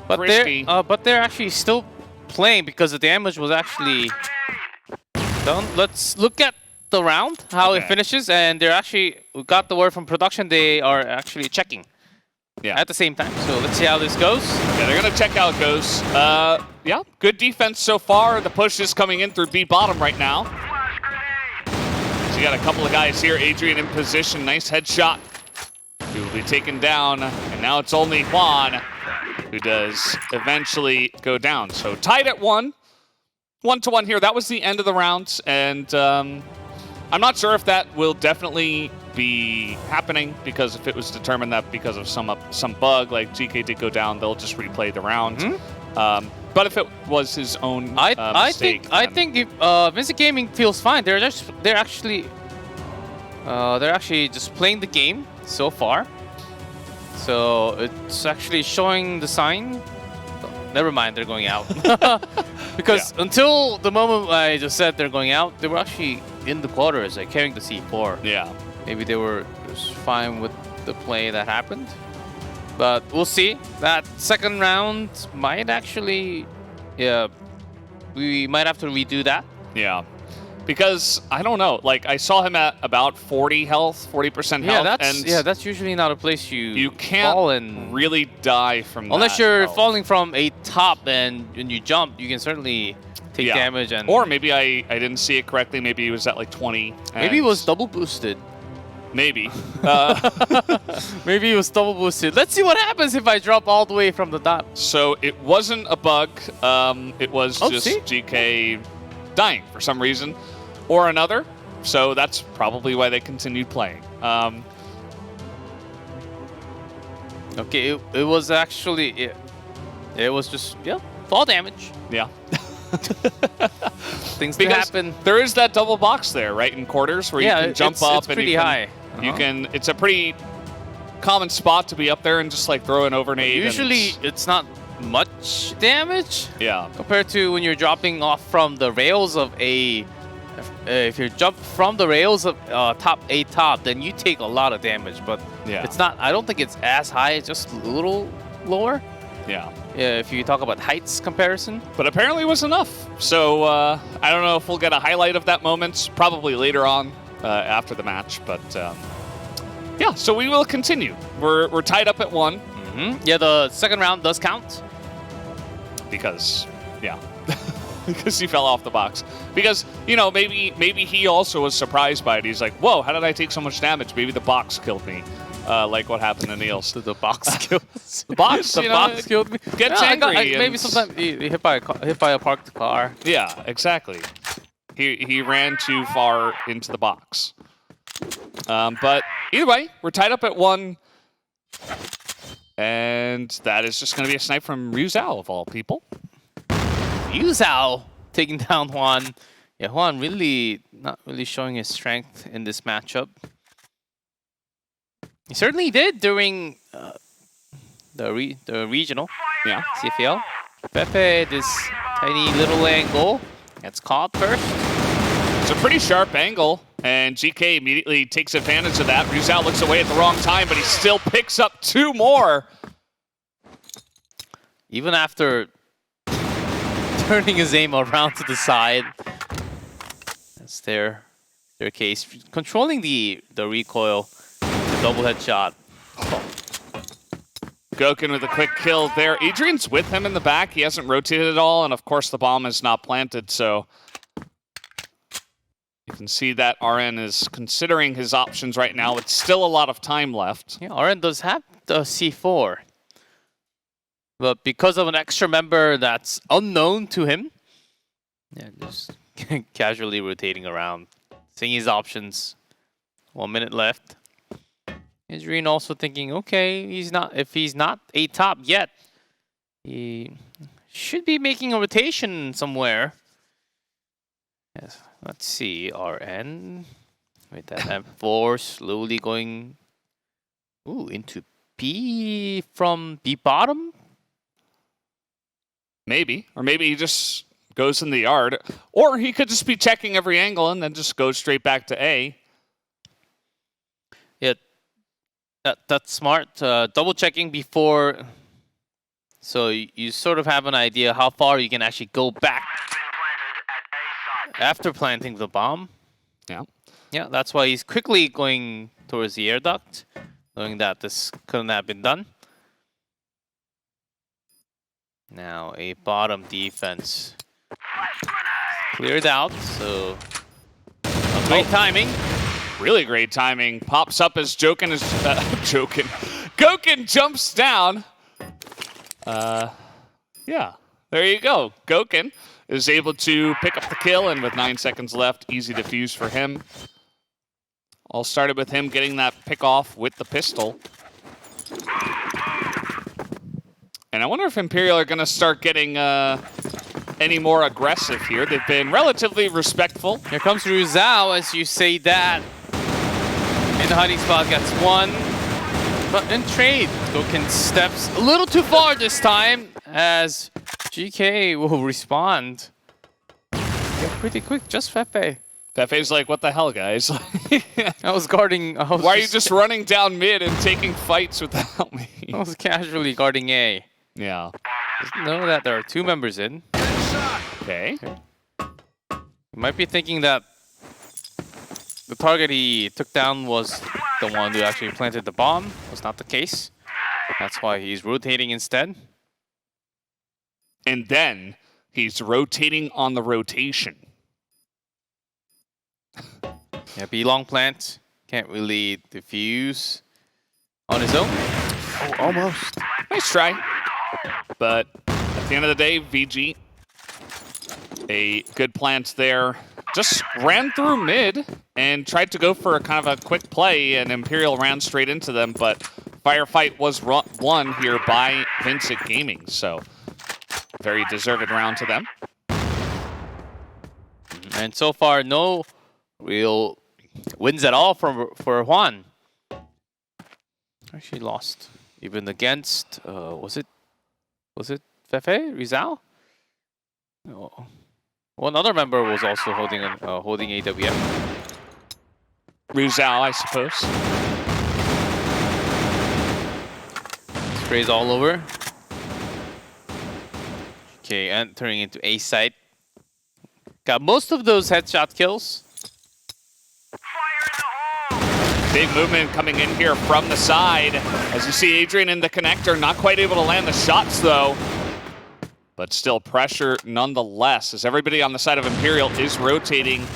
risky.
But they're actually still playing because the damage was actually done. Let's look at the round, how it finishes, and they're actually, we got the word from production, they are actually checking at the same time. So let's see how this goes.
Yeah, they're gonna check how it goes. Yeah, good defense so far. The push is coming in through B bottom right now. So you got a couple of guys here. Adrian in position, nice headshot. He will be taken down, and now it's only Juan who does eventually go down. So tied at 1-1 here. That was the end of the round, and I'm not sure if that will definitely be happening, because if it was determined that because of some bug, like GK did go down, they'll just replay the round. But if it was his own mistake,
I think if VINCIT Gaming feels fine. They're actually just playing the game so far. So it's actually showing the sign. Never mind, they're going out. Because until the moment I just said they're going out, they were actually in the quarters, like carrying the C4.
Yeah.
Maybe they were just fine with the play that happened. But we'll see. That second round might actually, we might have to redo that.
Yeah. Because, I don't know, like, I saw him at about 40 health, 40% health.
That's usually not a place you
can't
fall and
really die from
unless
that
you're
health.
falling from a top and when you jump, you can certainly take damage. And
or maybe I didn't see it correctly. Maybe he was at like 20.
Maybe it was double boosted.
Maybe.
Maybe it was double boosted. Let's see what happens if I drop all the way from the top.
So it wasn't a bug. It was just
see?
GK dying for some reason or another. So that's probably why they continued playing.
Okay, it was actually, it was just, fall damage.
Yeah.
Things do happen.
There is that double box there, right, in quarters, where you can jump up.
It's pretty high.
You can. It's a pretty common spot to be up there and just like throw an overnade.
Usually, it's not much damage.
Yeah.
Compared to when you're dropping off from the rails of a. If you jump from the rails of top, then you take a lot of damage. But
Yeah.
it's not. I don't think it's as high. It's just a little lower.
Yeah.
If you talk about heights comparison.
But apparently it was enough. So I don't know if we'll get a highlight of that moment, probably later on after the match. But yeah, so we will continue. We're tied up at 1.
Yeah, the second round does count.
Because, yeah, because he fell off the box. Because, you know, maybe he also was surprised by it. He's like, whoa, how did I take so much damage? Maybe the box killed me. Like what happened to Niels.
The box killed.
The box,
The box killed me.
Gets angry.
Maybe sometimes he hit by a parked car.
Yeah, exactly. He ran too far into the box. But either way, we're tied up at 1. And that is just going to be a snipe from Ryu Zhao, of all people.
Ryu Zhao taking down Juan. Yeah, Juan really not really showing his strength in this matchup. He certainly did during the regional.
Yeah.
CFL. Pepe, this tiny little angle gets caught first.
It's a pretty sharp angle, and GK immediately takes advantage of that. Ryu Zhao looks away at the wrong time, but he still picks up 2 more.
Even after turning his aim around to the side. That's their case. Controlling the recoil. Double headshot.
Goken with a quick kill there. Adrian's with him in the back. He hasn't rotated at all, and of course the bomb is not planted, so you can see that RN is considering his options right now. It's still a lot of time left.
Yeah, RN does have the C4. But because of an extra member that's unknown to him, yeah, just casually rotating around, seeing his options. 1 minute left. Adrian also thinking, okay, if he's not a top yet, he should be making a rotation somewhere. Yes, let's see, RN with that M4 slowly going into B from B bottom.
Maybe, or maybe he just goes in the yard, or he could just be checking every angle and then just go straight back to A.
Yeah. That's smart. Double checking before, so you sort of have an idea how far you can actually go back after planting the bomb.
Yeah.
Yeah, that's why he's quickly going towards the air duct, knowing that this couldn't have been done. Now a bottom defense cleared out, so great timing.
Really great timing. Pops up as Goken jumps down. Yeah, there you go. Goken is able to pick up the kill, and with 9 seconds left, easy defuse for him. All started with him getting that pick off with the pistol. And I wonder if Imperial are going to start getting any more aggressive here. They've been relatively respectful.
Here comes Ryu Zhao as you say that. In the hiding spot gets 1. But in trade, Goken steps a little too far this time as GK will respond. Yeah, pretty quick, just Fefe.
Fefe's like, what the hell, guys?
I was guarding...
Why are you just running down mid and taking fights without me?
I was casually guarding A.
Yeah.
Just know that there are 2 members in.
Okay.
You might be thinking that the target he took down was the one who actually planted the bomb. That's not the case. That's why he's rotating instead.
And then he's rotating on the rotation.
Yeah, B long plant. Can't really defuse on his own.
Oh, almost. Nice try. But at the end of the day, VG, a good plant there. Just ran through mid and tried to go for a kind of a quick play, and Imperial ran straight into them, but firefight was won here by VINCIT Gaming, so very deserved round to them.
And so far, no real wins at all for Juan. Actually lost. Even against, was it Fefe? Rizal? Oh. One other member was also holding AWM.
Rizal, I suppose.
Sprays all over. Okay, entering into A site. Got most of those headshot kills.
Big movement coming in here from the side. As you see Adrian in the connector, not quite able to land the shots though. But still pressure nonetheless, as everybody on the side of Imperial is rotating.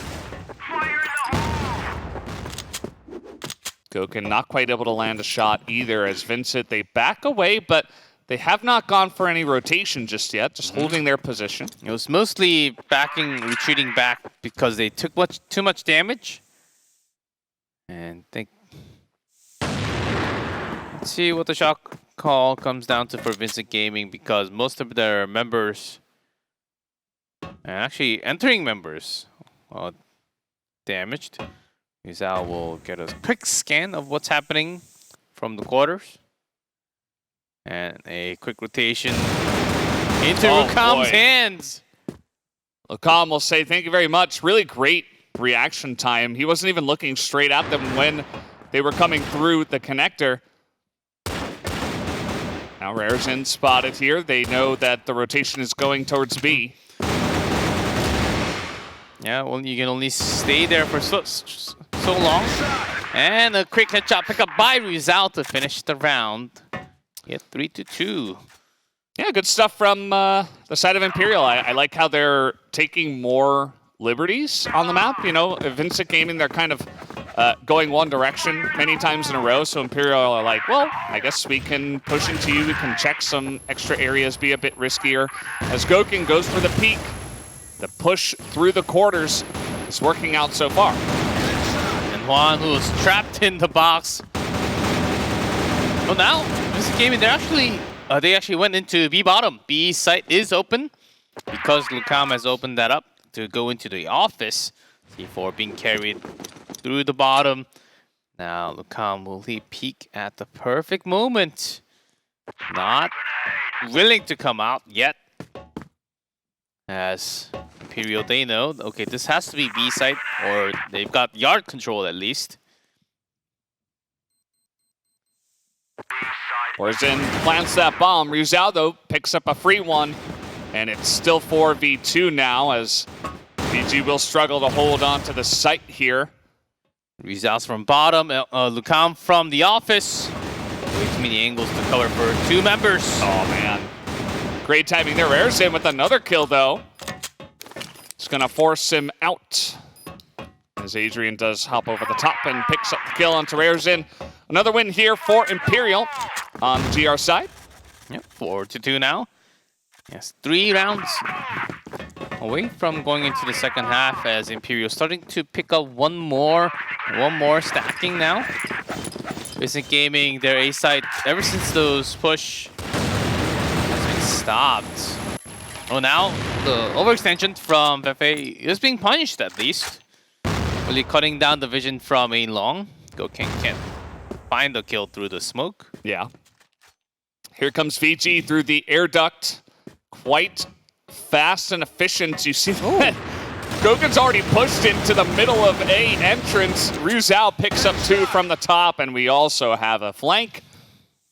Goken not quite able to land a shot either, as Vincit, they back away, but they have not gone for any rotation just yet, just holding their position.
It was mostly retreating back because they took too much damage. And let's see what the shot call comes down to for VINCIT Gaming, because most of their members, and actually entering members, damaged. Rizal will get a quick scan of what's happening from the quarters. And a quick rotation into Lukam's hands.
Lukam will say thank you very much. Really great reaction time. He wasn't even looking straight at them when they were coming through the connector. Now Rare's spotted here. They know that the rotation is going towards B.
Yeah, well, you can only stay there for so long. And a quick headshot pickup by Rizal to finish the round. Yeah, 3-2.
Yeah, good stuff from the side of Imperial. I like how they're taking more liberties on the map. You know, VINCIT Gaming, they're kind of going one direction many times in a row. So Imperial are like, well, I guess we can push into you. We can check some extra areas, be a bit riskier. As Goken goes for the peak, the push through the quarters is working out so far.
And Juan, who is trapped in the box. Well, now VINCIT Gaming, they actually went into B bottom. B site is open because Lukam has opened that up to go into the office. C4 being carried through the bottom. Now Lukam will he peek at the perfect moment. Not willing to come out yet. As Imperial, they know, okay, this has to be B site, or they've got yard control at least.
Orzin plants that bomb. Rizal, though, picks up a free one. And it's still 4v2 now, as BG will struggle to hold on to the site here.
Rizal's from bottom, Lukam from the office. Way too many angles to cover for two members.
Oh, man. Great timing there. Orzin with another kill, though. It's going to force him out. As Adrian does hop over the top and picks up the kill onto Orzin. Another win here for Imperial on the GR side.
Yep, 4-2 now. Yes, 3 rounds away from going into the second half, as Imperial starting to pick up one more stacking now. VINCIT Gaming, their A side, ever since those push has been stopped. Oh, now the overextension from Fefe is being punished at least. Really cutting down the vision from A long. Goken can't find the kill through the smoke.
Yeah. Here comes Fiji through the air duct. Quite fast and efficient. You see that? Goken's already pushed into the middle of A entrance. Rizal picks up 2 from the top, and we also have a flank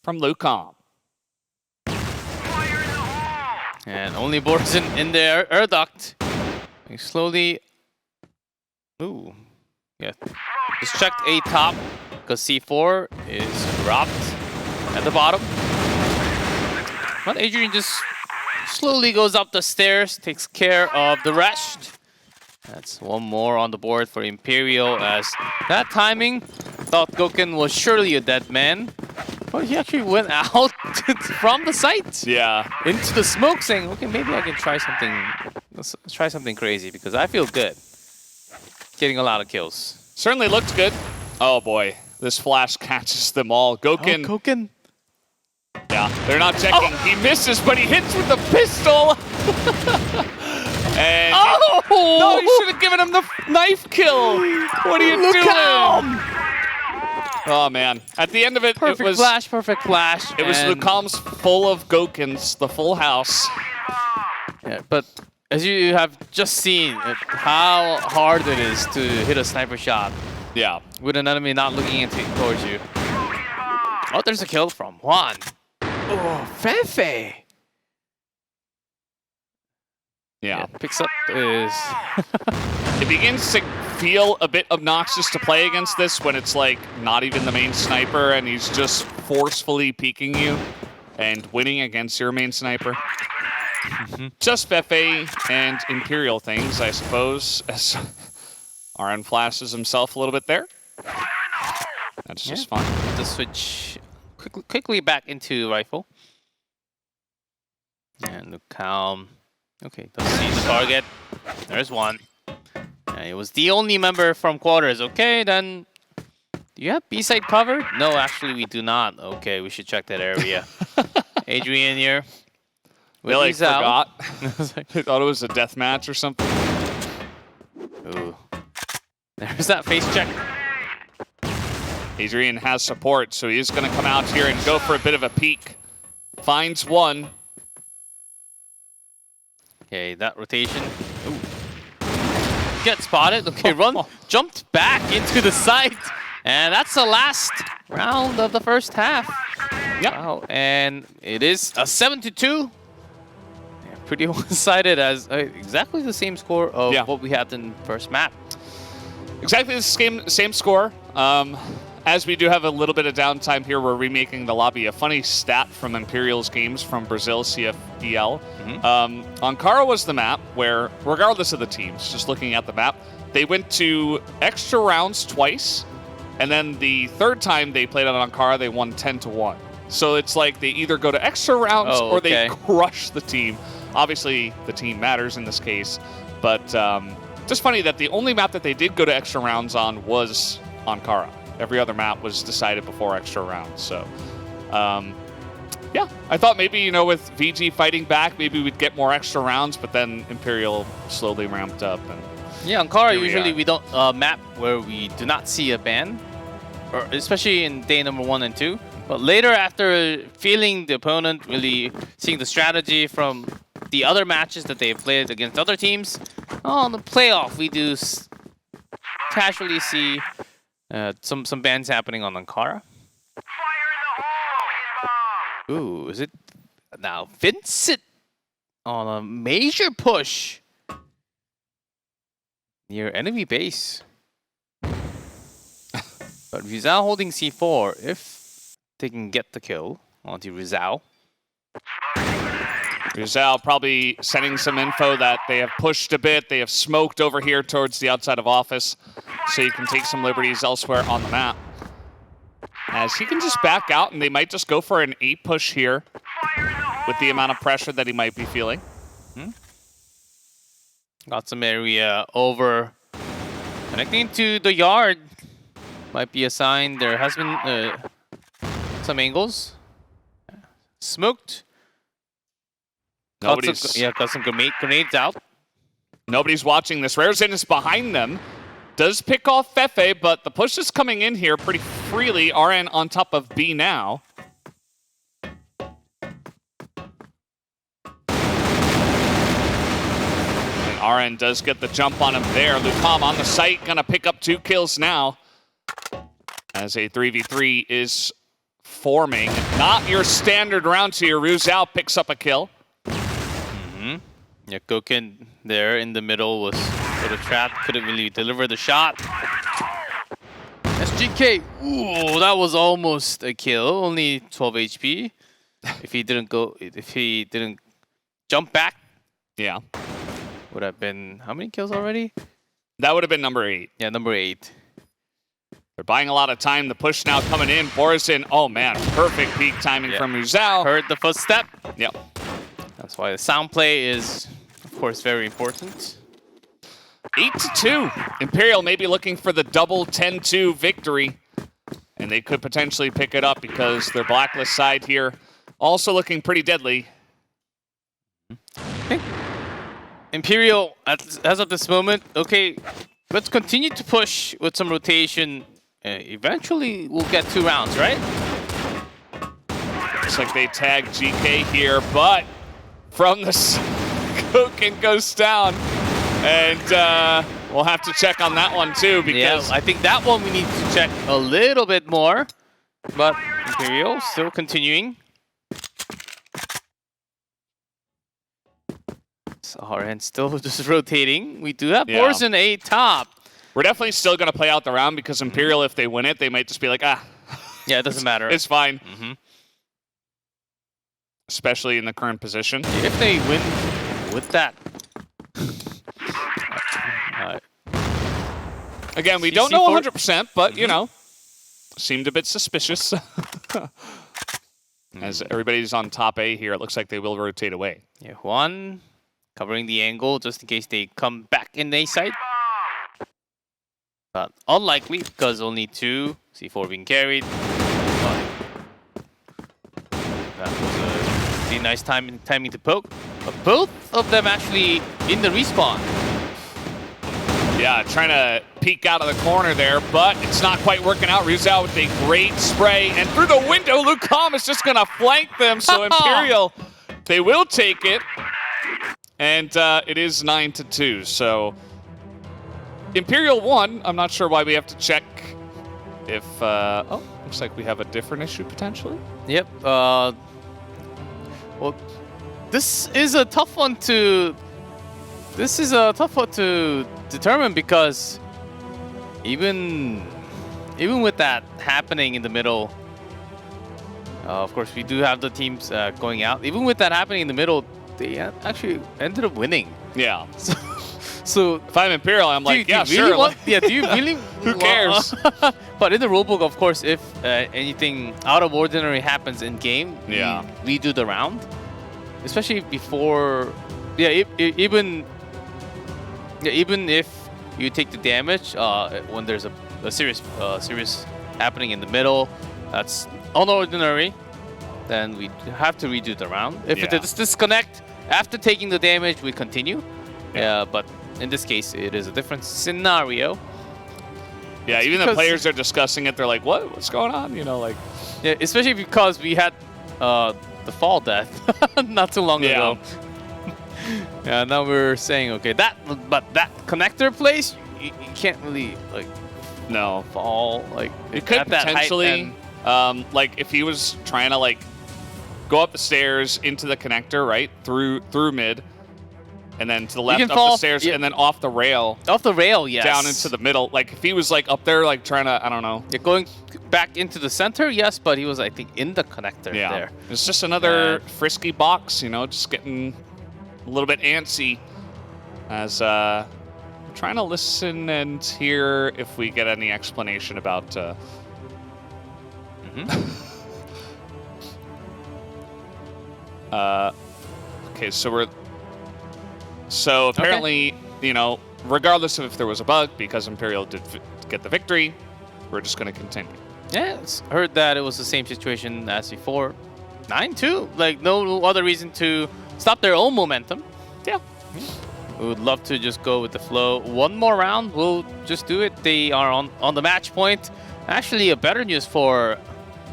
from Lukam.
And only boards in the air duct. He slowly... Ooh. Yeah. Just checked A top, because C4 is dropped at the bottom. But Adrian just slowly goes up the stairs, takes care of the rest. That's one more on the board for Imperial, as that timing, thought Goken was surely a dead man. But he actually went out from the site.
Yeah.
Into the smoke, saying, okay, maybe I can try something crazy, because I feel good. Getting a lot of kills.
Certainly looked good. Oh boy, this flash catches them all. Goken.
Oh, Goken.
Yeah, they're not checking. Oh. He misses, but he hits with the pistol. And
Oh!
no, you should have given him the knife kill. What are you doing? Oh man! At the end of it,
Perfect
it was
flash, perfect flash.
It was
and-
Lukam's full of Gokins, the full house.
Yeah, but as you have just seen, how hard it is to hit a sniper shot
Yeah.
with an enemy not looking into towards you. Oh, there's a kill from Juan. Oh, Fefe.
Yeah.
Picks up his...
It begins to feel a bit obnoxious to play against this when it's like not even the main sniper and he's just forcefully peeking you and winning against your main sniper. Just Fefe and Imperial things, I suppose, as RN flashes himself a little bit there. That's just fine.
To switch quickly back into rifle. And look calm. Okay, doesn't see the target. There's one. And it was the only member from quarters. Okay, then do you have B-side covered? No, actually we do not. Okay, we should check that area. Adrian here.
They like forgot.
I
thought it was a death match or something.
Ooh. There's that face check.
Adrian has support, so he's going to come out here and go for a bit of a peek. Finds one.
Okay, that rotation. Ooh. Get spotted. Okay, run. Jumped back into the site. And that's the last round of the first half.
Yep.
Wow. And it is a 7-2. Yeah, pretty one-sided as exactly the same score of what we had in the first map.
Exactly the same score. As we do have a little bit of downtime here, we're remaking the lobby. A funny stat from Imperial's games from Brazil, CFDL. Ankara was the map where, regardless of the teams, just looking at the map, they went to extra rounds twice, and then the third time they played on Ankara, they won 10-1. So it's like they either go to extra rounds or they crush the team. Obviously, the team matters in this case, but just funny that the only map that they did go to extra rounds on was Ankara. Every other map was decided before extra rounds. So, yeah, I thought maybe, you know, with VG fighting back, maybe we'd get more extra rounds, but then Imperial slowly ramped up. And
yeah, Ankara, usually we don't map where we do not see a ban, or especially in day number 1 and 2. But later, after feeling the opponent, really seeing the strategy from the other matches that they've played against other teams, on the playoff, we do casually see some bans happening on Ankara. Ooh, is it now VINCIT on a major push near enemy base? But Rizal holding C4 if they can get the kill onto Rizal.
Rizal probably sending some info that they have pushed a bit. They have smoked over here towards the outside of office, so you can take some liberties elsewhere on the map. As he can just back out, and they might just go for an 8 push here with the amount of pressure that he might be feeling.
Got some area over. Connecting to the yard. Might be a sign there has been some angles. Smoked. Got some grenades out.
Nobody's watching this. Rarezen is behind them. Does pick off Fefe, but the push is coming in here pretty freely. RN on top of B now. And RN does get the jump on him there. Lukam on the site, gonna pick up 2 kills now. As a 3v3 is forming. Not your standard round here. Rizal picks up a kill.
Yeah, Gokin there in the middle was sort of trapped. Couldn't really deliver the shot. SGK, ooh, that was almost a kill. Only 12 HP. If he didn't jump back,
yeah,
would have been how many kills already?
That would have been number 8.
Yeah, number 8.
They're buying a lot of time. The push now coming in. Borisson, oh man, perfect peak timing from Rizal.
Heard the footstep.
Yep.
That's why the sound play is, of course, very important.
8-2. Imperial may be looking for the double 10-2 victory. And they could potentially pick it up because their blacklist side here also looking pretty deadly.
Imperial, as of this moment, okay, let's continue to push with some rotation. Eventually, we'll get 2 rounds, right?
Looks like they tag GK here, but from the Koken goes down. And we'll have to check on that one too, because
I think that one we need to check a little bit more. But Imperial still continuing. Saharan still just rotating. We do have Borzen A top.
We're definitely still going to play out the round because Imperial, if they win it, they might just be like, ah.
Yeah, it doesn't matter.
It's fine. Especially in the current position.
If they win with that.
Again, we don't know 100%, but, you know, seemed a bit suspicious. As everybody's on top A here, it looks like they will rotate away.
Yeah, Juan covering the angle just in case they come back in A side. But unlikely because only 2. C4 being carried. But that was a pretty nice timing to poke. But both of them actually in the respawn.
Yeah, trying to peek out of the corner there, but it's not quite working out. Rizal with a great spray, and through the window, Lucam is just going to flank them. So Imperial, they will take it, and it is 9-2. So Imperial won. I'm not sure why we have to check if... oh, looks like we have a different issue potentially.
Yep. Well, this is a tough one to... determine because even with that happening in the middle, of course we do have the teams going out. Even with that happening in the middle, they actually ended up winning.
Yeah.
So
if I'm Imperial, I'm like, yeah,
do you really
sure.
yeah, do you really?
Who cares?
But in the rulebook, of course, if anything out of ordinary happens in game, we do the round, especially before. Yeah, even if you take the damage when there's a serious happening in the middle, that's unordinary, then we have to redo the round. If it's disconnect after taking the damage, we continue. Yeah, but in this case, it is a different scenario.
Yeah, even the players are discussing it. They're like, what's going on? You know, like...
Yeah, especially because we had the fall death not too long ago. Yeah, now we're saying, okay, that connector place, you can't really, like, fall, like,
it could potentially, like, if he was trying to, like, go up the stairs into the connector, right, through mid, and then to the left, up the stairs, and then off the rail.
Off the rail, yes.
Down into the middle. Like, if he was, like, up there, like, trying to, I don't know.
Yeah, going back into the center, yes, but he was, I think, in the connector there.
It's just another frisky box, you know, just getting... a little bit antsy as trying to listen and hear if we get any explanation about okay, so apparently, you know, regardless of if there was a bug, because Imperial did get the victory, we're just going to continue.
Yeah, heard that it was the same situation as before. 9-2, like no other reason to stop their own momentum. Yeah. We would love to just go with the flow. One more round, we'll just do it. They are on the match point. Actually, a better news for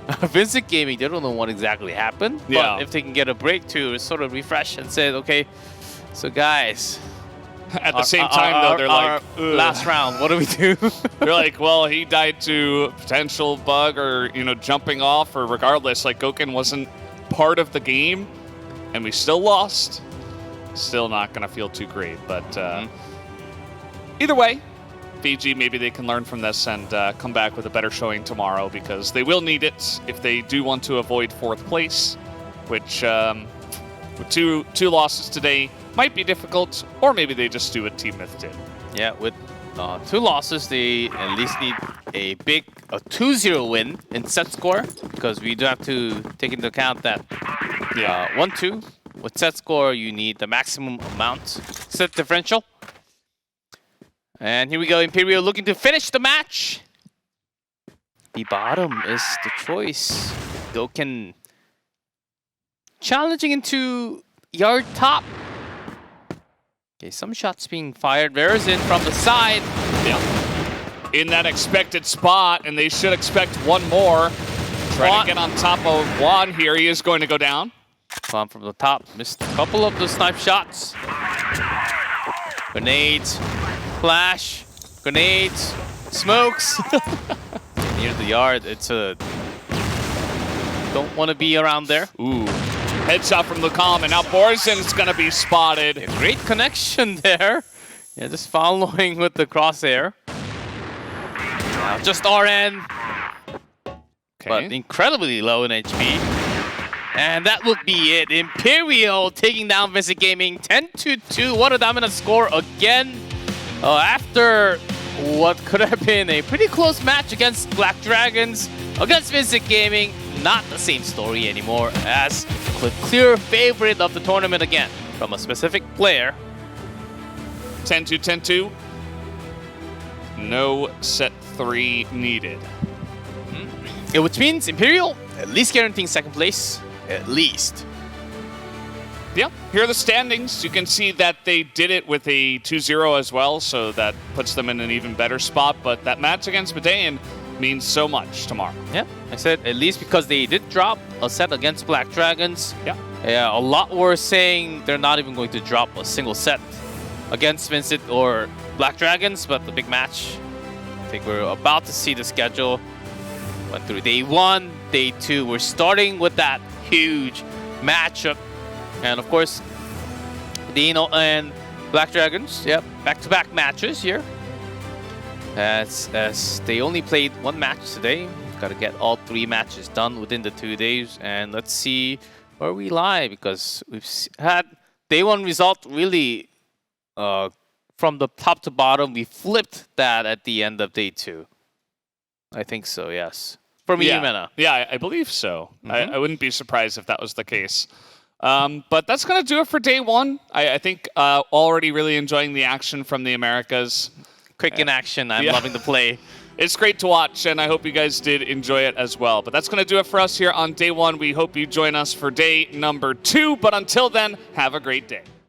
VINCIT Gaming. They don't know what exactly happened.
Yeah.
But if they can get a break to sort of refresh and say, okay, so guys.
At the same time, though, they're like,
last round, what do we do?
They're like, well, he died to potential bug or, you know, jumping off, or regardless, like, Goken wasn't part of the game, and we still lost. Still not going to feel too great, but either way, Fiji, maybe they can learn from this and come back with a better showing tomorrow, because they will need it if they do want to avoid 4th place, which with two losses today might be difficult, or maybe they just do what Team Myth did.
Yeah, with 2 losses, they at least need a 2-0 win in set score, because we do have to take into account that 1-2. With set score, you need the maximum amount set differential. And here we go, Imperial looking to finish the match. The bottom is the choice. Goken challenging into yard top. Okay, some shots being fired. Verizon from the side.
Yeah. In that expected spot, and they should expect one more. Trying to get on top of Juan here. He is going to go down.
Juan from the top. Missed a couple of the snipe shots. Grenades. Flash. Grenades. Smokes. Near the yard. It's a... Don't want to be around there.
Ooh. Headshot from Lucam, and now Borzen's going to be spotted.
A great connection there. Yeah, just following with the crosshair. Now just RN.
Okay.
But incredibly low in HP. And that would be it. Imperial taking down VINCIT Gaming 10-2. What a dominant score again. After what could have been a pretty close match against Black Dragons, against VINCIT Gaming, not the same story anymore, as the clear favorite of the tournament again from a specific player.
10-2, 10-2. No set 3 needed.
Which means Imperial at least guaranteeing second place, at least.
Yeah, here are the standings. You can see that they did it with a 2-0 as well, so that puts them in an even better spot. But that match against Medean means so much tomorrow.
Yeah, I said at least because they did drop a set against Black Dragons.
Yeah.
Yeah, a lot were saying they're not even going to drop a single set against Vincit or Black Dragons, but the big match, I think we're about to see the schedule. Went through day 1, day 2. We're starting with that huge matchup. And of course, Dino and Black Dragons, yep, back-to-back matches here. As they only played 1 match today. Got to get all 3 matches done within the 2 days. And let's see where we lie, because we've had day 1 result really from the top to bottom. We flipped that at the end of day 2. I think so, yes. For me, Mena.
Yeah, I believe so. I wouldn't be surprised if that was the case. But that's going to do it for day 1. I think already really enjoying the action from the Americas.
Quick in action. I'm loving the play.
It's great to watch, and I hope you guys did enjoy it as well. But that's going to do it for us here on day 1. We hope you join us for day number 2. But until then, have a great day.